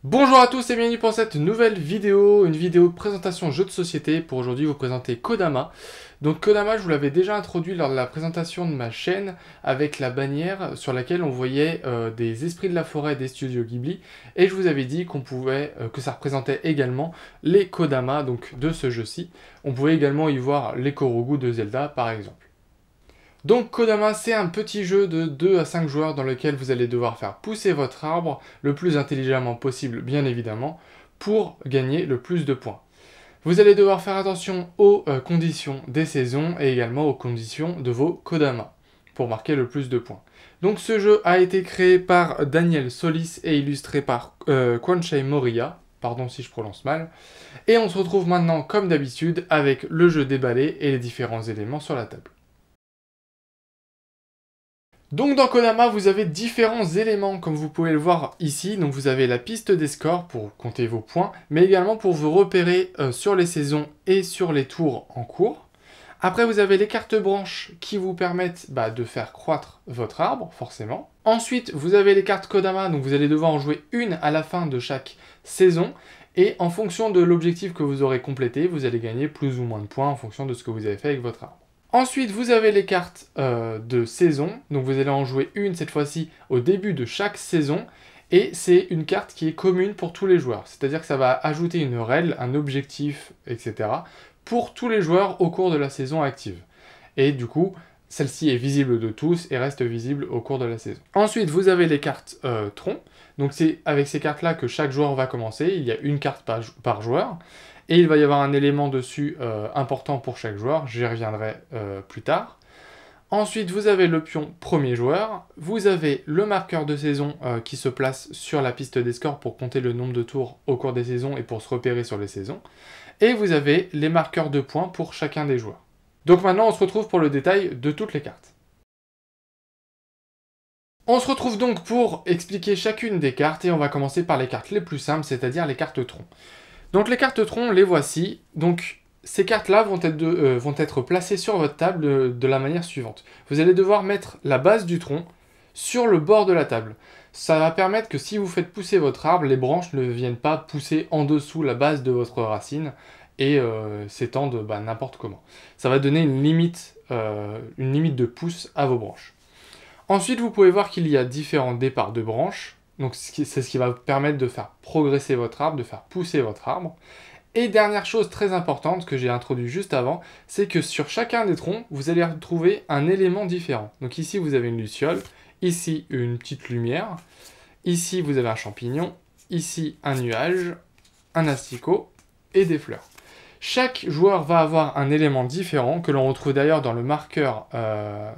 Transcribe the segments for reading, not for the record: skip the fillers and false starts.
Bonjour à tous et bienvenue pour cette nouvelle vidéo, une vidéo présentation jeu de société pour aujourd'hui vous présenter Kodama. Donc Kodama, je vous l'avais déjà introduit lors de la présentation de ma chaîne avec la bannière sur laquelle on voyait des esprits de la forêt des studios Ghibli et je vous avais dit qu'on pouvait, que ça représentait également les Kodama donc de ce jeu-ci. On pouvait également y voir les Korogu de Zelda par exemple. Donc Kodama, c'est un petit jeu de 2 à 5 joueurs dans lequel vous allez devoir faire pousser votre arbre le plus intelligemment possible, bien évidemment, pour gagner le plus de points. Vous allez devoir faire attention aux conditions des saisons et également aux conditions de vos Kodama pour marquer le plus de points. Donc ce jeu a été créé par Daniel Solis et illustré par Kwanshei Moriya, pardon si je prononce mal. Et on se retrouve maintenant comme d'habitude avec le jeu déballé et les différents éléments sur la table. Donc dans Kodama, vous avez différents éléments, comme vous pouvez le voir ici. Donc vous avez la piste des scores pour compter vos points, mais également pour vous repérer sur les saisons et sur les tours en cours. Après, vous avez les cartes branches qui vous permettent de faire croître votre arbre, forcément. Ensuite, vous avez les cartes Kodama, donc vous allez devoir en jouer une à la fin de chaque saison. Et en fonction de l'objectif que vous aurez complété, vous allez gagner plus ou moins de points en fonction de ce que vous avez fait avec votre arbre. Ensuite, vous avez les cartes de saison, donc vous allez en jouer une cette fois-ci au début de chaque saison, et c'est une carte qui est commune pour tous les joueurs, c'est-à-dire que ça va ajouter une règle, un objectif, etc. pour tous les joueurs au cours de la saison active. Et du coup, celle-ci est visible de tous et reste visible au cours de la saison. Ensuite, vous avez les cartes troncs, donc c'est avec ces cartes-là que chaque joueur va commencer, il y a une carte par joueur. Et il va y avoir un élément dessus important pour chaque joueur, j'y reviendrai plus tard. Ensuite, vous avez le pion premier joueur, vous avez le marqueur de saison qui se place sur la piste des scores pour compter le nombre de tours au cours des saisons et pour se repérer sur les saisons. Et vous avez les marqueurs de points pour chacun des joueurs. Donc maintenant, on se retrouve pour le détail de toutes les cartes. On se retrouve donc pour expliquer chacune des cartes et on va commencer par les cartes les plus simples, c'est-à-dire les cartes troncs. Donc les cartes troncs, les voici. Donc ces cartes-là vont être placées sur votre table de la manière suivante. Vous allez devoir mettre la base du tronc sur le bord de la table. Ça va permettre que si vous faites pousser votre arbre, les branches ne viennent pas pousser en dessous la base de votre racine et s'étendent n'importe comment. Ça va donner une limite de pouce à vos branches. Ensuite, vous pouvez voir qu'il y a différents départs de branches. Donc c'est ce qui va vous permettre de faire progresser votre arbre, de faire pousser votre arbre. Et dernière chose très importante que j'ai introduit juste avant, c'est que sur chacun des troncs, vous allez retrouver un élément différent. Donc ici vous avez une luciole, ici une petite lumière, ici vous avez un champignon, ici un nuage, un asticot et des fleurs. Chaque joueur va avoir un élément différent, que l'on retrouve d'ailleurs dans le marqueur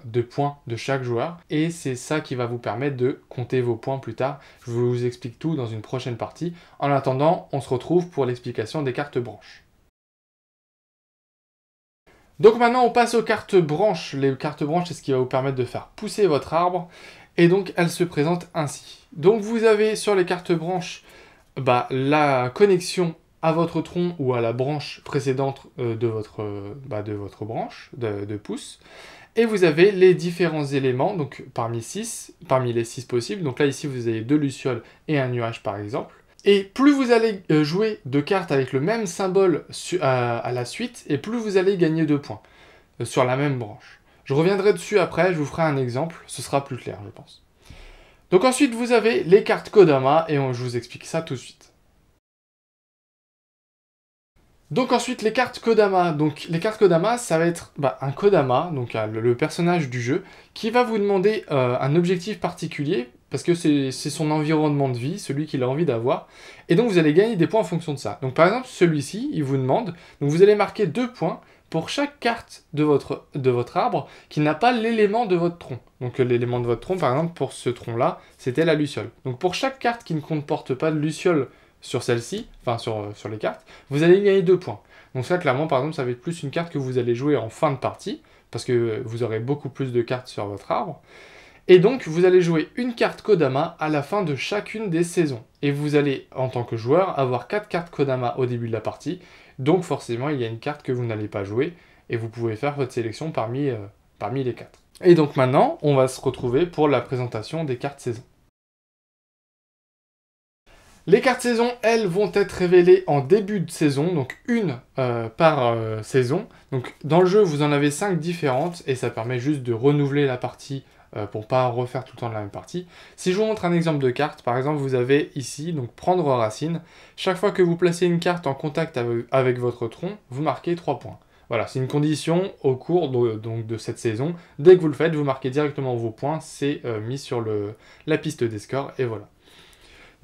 de points de chaque joueur, et c'est ça qui va vous permettre de compter vos points plus tard. Je vous explique tout dans une prochaine partie. En attendant, on se retrouve pour l'explication des cartes branches. Donc maintenant, on passe aux cartes branches. Les cartes branches, c'est ce qui va vous permettre de faire pousser votre arbre, et donc elles se présentent ainsi. Donc vous avez sur les cartes branches la connexion à votre tronc ou à la branche précédente de votre branche de pouce. Et vous avez les différents éléments, donc parmi les 6 possibles. Donc là, ici, vous avez 2 lucioles et un nuage, par exemple. Et plus vous allez jouer de cartes avec le même symbole à la suite, et plus vous allez gagner de points sur la même branche. Je reviendrai dessus après, je vous ferai un exemple, ce sera plus clair, je pense. Donc ensuite, vous avez les cartes Kodama, et je vous explique ça tout de suite. Donc ensuite, les cartes Kodama. Donc les cartes Kodama, ça va être un Kodama, donc le personnage du jeu, qui va vous demander un objectif particulier, parce que c'est son environnement de vie, celui qu'il a envie d'avoir. Et donc vous allez gagner des points en fonction de ça. Donc par exemple, celui-ci, il vous demande, donc vous allez marquer 2 points pour chaque carte de votre arbre qui n'a pas l'élément de votre tronc. Donc l'élément de votre tronc, par exemple, pour ce tronc-là, c'était la luciole. Donc pour chaque carte qui ne comporte pas de luciole, sur celle-ci, enfin sur les cartes, vous allez gagner 2 points. Donc ça, clairement, par exemple, ça va être plus une carte que vous allez jouer en fin de partie, parce que vous aurez beaucoup plus de cartes sur votre arbre. Et donc, vous allez jouer une carte Kodama à la fin de chacune des saisons. Et vous allez, en tant que joueur, avoir 4 cartes Kodama au début de la partie. Donc forcément, il y a une carte que vous n'allez pas jouer, et vous pouvez faire votre sélection parmi les 4. Et donc maintenant, on va se retrouver pour la présentation des cartes saison. Les cartes saison, elles, vont être révélées en début de saison, donc une par saison. Donc dans le jeu, vous en avez 5 différentes, et ça permet juste de renouveler la partie pour pas refaire tout le temps la même partie. Si je vous montre un exemple de carte, par exemple, vous avez ici, donc prendre racine. Chaque fois que vous placez une carte en contact avec votre tronc, vous marquez 3 points. Voilà, c'est une condition au cours de cette saison. Dès que vous le faites, vous marquez directement vos points, c'est mis sur la piste des scores, et voilà.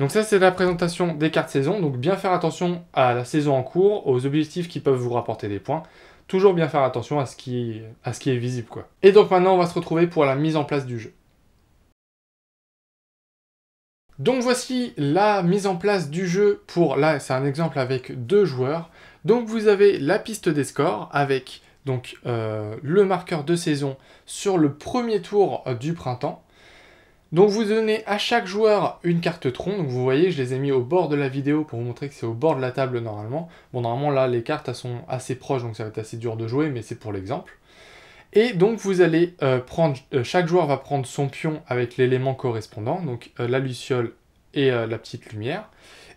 Donc ça, c'est la présentation des cartes saison. Donc bien faire attention à la saison en cours, aux objectifs qui peuvent vous rapporter des points. Toujours bien faire attention à ce qui est visible, quoi. Et donc maintenant, on va se retrouver pour la mise en place du jeu. Donc voici la mise en place du jeu pour, là, c'est un exemple avec 2 joueurs. Donc vous avez la piste des scores avec donc, le marqueur de saison sur le premier tour du printemps. Donc vous donnez à chaque joueur une carte tronc, donc vous voyez je les ai mis au bord de la vidéo pour vous montrer que c'est au bord de la table normalement. Bon normalement là les cartes elles sont assez proches donc ça va être assez dur de jouer mais c'est pour l'exemple. Et donc vous allez chaque joueur va prendre son pion avec l'élément correspondant, donc la luciole et la petite lumière.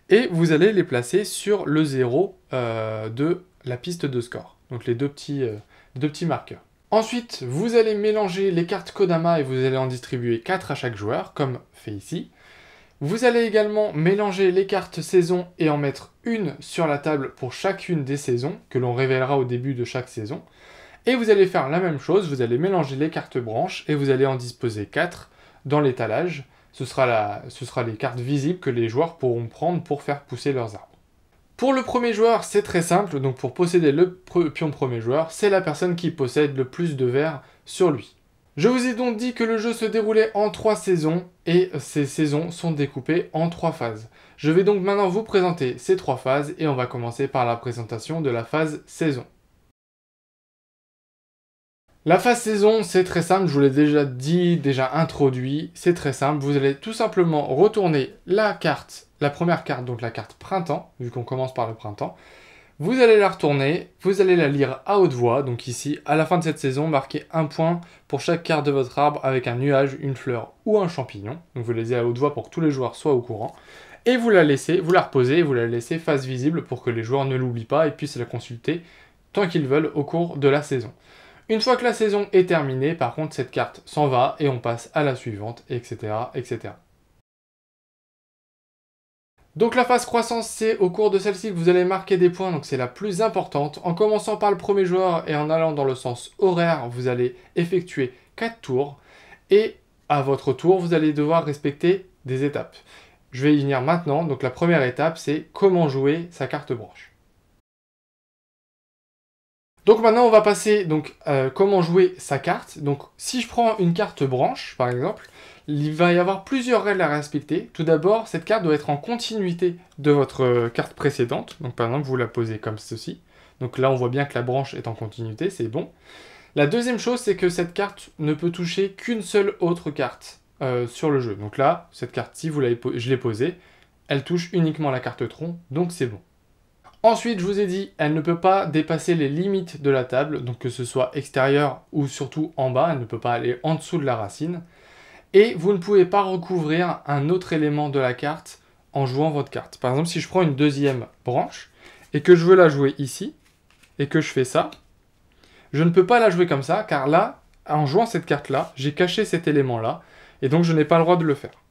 Et vous allez les placer sur le 0 de la piste de score, donc les deux petits marqueurs. Ensuite, vous allez mélanger les cartes Kodama et vous allez en distribuer 4 à chaque joueur, comme fait ici. Vous allez également mélanger les cartes saison et en mettre une sur la table pour chacune des saisons, que l'on révélera au début de chaque saison. Et vous allez faire la même chose, vous allez mélanger les cartes branches et vous allez en disposer 4 dans l'étalage. Ce sera les cartes visibles que les joueurs pourront prendre pour faire pousser leurs arbres. Pour le premier joueur, c'est très simple, donc pour posséder le pion de premier joueur, c'est la personne qui possède le plus de verres sur lui. Je vous ai donc dit que le jeu se déroulait en 3 saisons, et ces saisons sont découpées en 3 phases. Je vais donc maintenant vous présenter ces 3 phases, et on va commencer par la présentation de la phase saison. La phase saison, c'est très simple, je vous l'ai déjà dit, déjà introduit, c'est très simple. Vous allez tout simplement retourner la première carte, donc la carte printemps, vu qu'on commence par le printemps. Vous allez la retourner, vous allez la lire à haute voix, donc ici, à la fin de cette saison, marquez 1 point pour chaque carte de votre arbre avec un nuage, une fleur ou un champignon. Donc vous la lisez à haute voix pour que tous les joueurs soient au courant. Et vous la reposez, vous la laissez face visible pour que les joueurs ne l'oublient pas et puissent la consulter tant qu'ils veulent au cours de la saison. Une fois que la saison est terminée, par contre, cette carte s'en va et on passe à la suivante, etc., etc. Donc la phase croissance, c'est au cours de celle-ci que vous allez marquer des points, donc c'est la plus importante. En commençant par le premier joueur et en allant dans le sens horaire, vous allez effectuer 4 tours. Et à votre tour, vous allez devoir respecter des étapes. Je vais y venir maintenant. Donc la première étape, c'est comment jouer sa carte branche. Donc maintenant, on va passer comment jouer sa carte. Donc si je prends une carte branche, par exemple, il va y avoir plusieurs règles à respecter. Tout d'abord, cette carte doit être en continuité de votre carte précédente. Donc par exemple, vous la posez comme ceci. Donc là, on voit bien que la branche est en continuité, c'est bon. La deuxième chose, c'est que cette carte ne peut toucher qu'une seule autre carte sur le jeu. Donc là, cette carte-ci, je l'ai posée, elle touche uniquement la carte tronc, donc c'est bon. Ensuite, je vous ai dit, elle ne peut pas dépasser les limites de la table, donc que ce soit extérieur ou surtout en bas, elle ne peut pas aller en dessous de la racine. Et vous ne pouvez pas recouvrir un autre élément de la carte en jouant votre carte. Par exemple, si je prends une deuxième branche et que je veux la jouer ici, et que je fais ça, je ne peux pas la jouer comme ça, car là, en jouant cette carte-là, j'ai caché cet élément-là, et donc je n'ai pas le droit de le faire.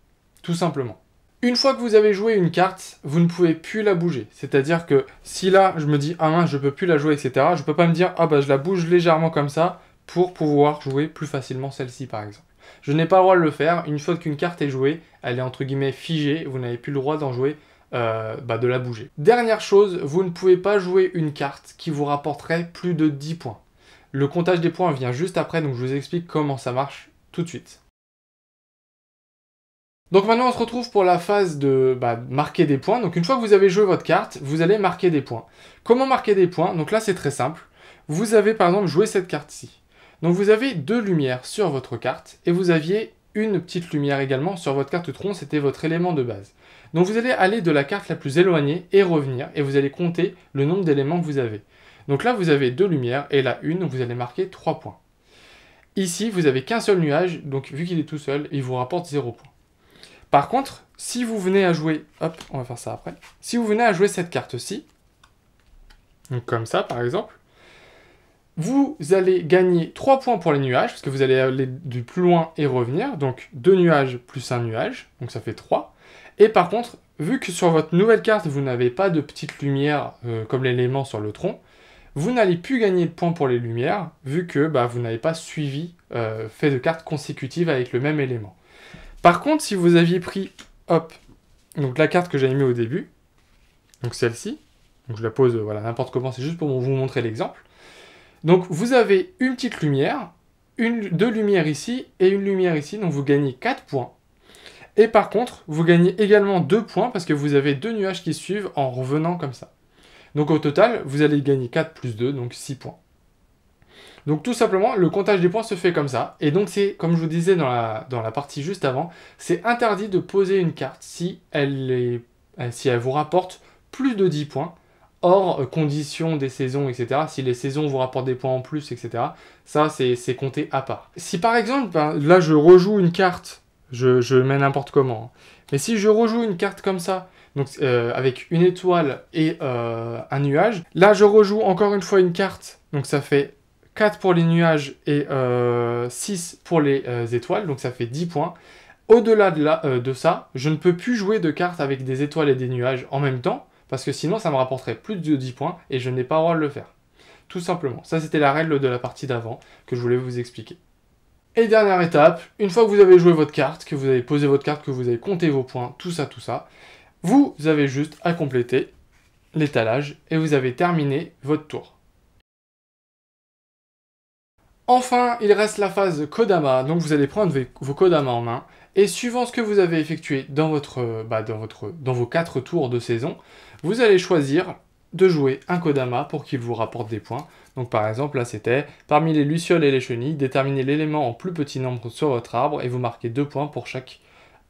Tout simplement. Une fois que vous avez joué une carte, vous ne pouvez plus la bouger. C'est-à-dire que si là, je me dis « Ah mince, je peux plus la jouer, etc. » Je ne peux pas me dire « Ah bah je la bouge légèrement comme ça pour pouvoir jouer plus facilement celle-ci, par exemple. » Je n'ai pas le droit de le faire. Une fois qu'une carte est jouée, elle est entre guillemets figée. Vous n'avez plus le droit d'en jouer, de la bouger. Dernière chose, vous ne pouvez pas jouer une carte qui vous rapporterait plus de 10 points. Le comptage des points vient juste après, donc je vous explique comment ça marche tout de suite. Donc maintenant on se retrouve pour la phase de marquer des points. Donc une fois que vous avez joué votre carte, vous allez marquer des points. Comment marquer des points? Donc là c'est très simple. Vous avez par exemple joué cette carte-ci. Donc vous avez 2 lumières sur votre carte et vous aviez une petite lumière également sur votre carte tronc, c'était votre élément de base. Donc vous allez aller de la carte la plus éloignée et revenir et vous allez compter le nombre d'éléments que vous avez. Donc là vous avez 2 lumières et là une, donc vous allez marquer 3 points. Ici vous n'avez qu'un seul nuage, donc vu qu'il est tout seul, il vous rapporte 0 points. Par contre, si vous venez à jouer... Hop, on va faire ça après. Si vous venez à jouer cette carte-ci, donc comme ça par exemple, vous allez gagner 3 points pour les nuages, parce que vous allez aller du plus loin et revenir, donc 2 nuages plus 1 nuage, donc ça fait 3. Et par contre, vu que sur votre nouvelle carte, vous n'avez pas de petite lumière comme l'élément sur le tronc, vous n'allez plus gagner de points pour les lumières, vu que vous n'avez pas suivi, fait de cartes consécutives avec le même élément. Par contre, si vous aviez pris, hop, donc la carte que j'avais mis au début, donc celle-ci, donc je la pose voilà, n'importe comment, c'est juste pour vous montrer l'exemple. Donc vous avez une petite lumière, deux lumières ici et une lumière ici, donc vous gagnez 4 points. Et par contre, vous gagnez également 2 points parce que vous avez 2 nuages qui suivent en revenant comme ça. Donc au total, vous allez gagner 4 plus 2, donc 6 points. Donc tout simplement, le comptage des points se fait comme ça. Et donc c'est, comme je vous disais dans la partie juste avant, c'est interdit de poser une carte si elle vous rapporte plus de 10 points. Hors conditions des saisons, etc. Si les saisons vous rapportent des points en plus, etc. Ça, c'est compté à part. Si par exemple, là je rejoue une carte, je mets n'importe comment, hein. Mais si je rejoue une carte comme ça, donc avec une étoile et un nuage, là je rejoue encore une fois une carte, donc ça fait 4 pour les nuages et 6 pour les étoiles, donc ça fait 10 points. Au-delà de ça, je ne peux plus jouer de cartes avec des étoiles et des nuages en même temps, parce que sinon ça me rapporterait plus de 10 points et je n'ai pas le droit de le faire. Tout simplement. Ça c'était la règle de la partie d'avant que je voulais vous expliquer. Et dernière étape, une fois que vous avez joué votre carte, que vous avez posé votre carte, que vous avez compté vos points, tout ça, vous avez juste à compléter l'étalage et vous avez terminé votre tour. Enfin, il reste la phase Kodama, donc vous allez prendre vos Kodama en main, et suivant ce que vous avez effectué dans vos 4 tours de saison, vous allez choisir de jouer un Kodama pour qu'il vous rapporte des points. Donc par exemple, là c'était, parmi les lucioles et les chenilles, déterminez l'élément en plus petit nombre sur votre arbre, et vous marquez 2 points pour chaque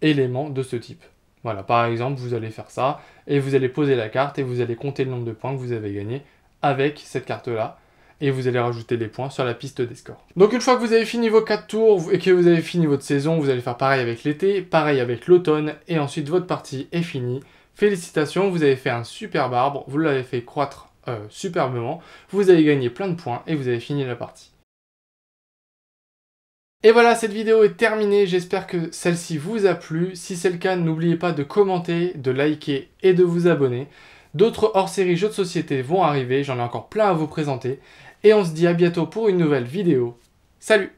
élément de ce type. Voilà, par exemple, vous allez faire ça, et vous allez poser la carte, et vous allez compter le nombre de points que vous avez gagné avec cette carte-là, et vous allez rajouter les points sur la piste des scores. Donc une fois que vous avez fini vos 4 tours et que vous avez fini votre saison, vous allez faire pareil avec l'été, pareil avec l'automne, et ensuite votre partie est finie. Félicitations, vous avez fait un superbe arbre, vous l'avez fait croître superbement, vous avez gagné plein de points et vous avez fini la partie. Et voilà, cette vidéo est terminée, j'espère que celle-ci vous a plu. Si c'est le cas, n'oubliez pas de commenter, de liker et de vous abonner. D'autres hors-série jeux de société vont arriver, j'en ai encore plein à vous présenter. Et on se dit à bientôt pour une nouvelle vidéo. Salut!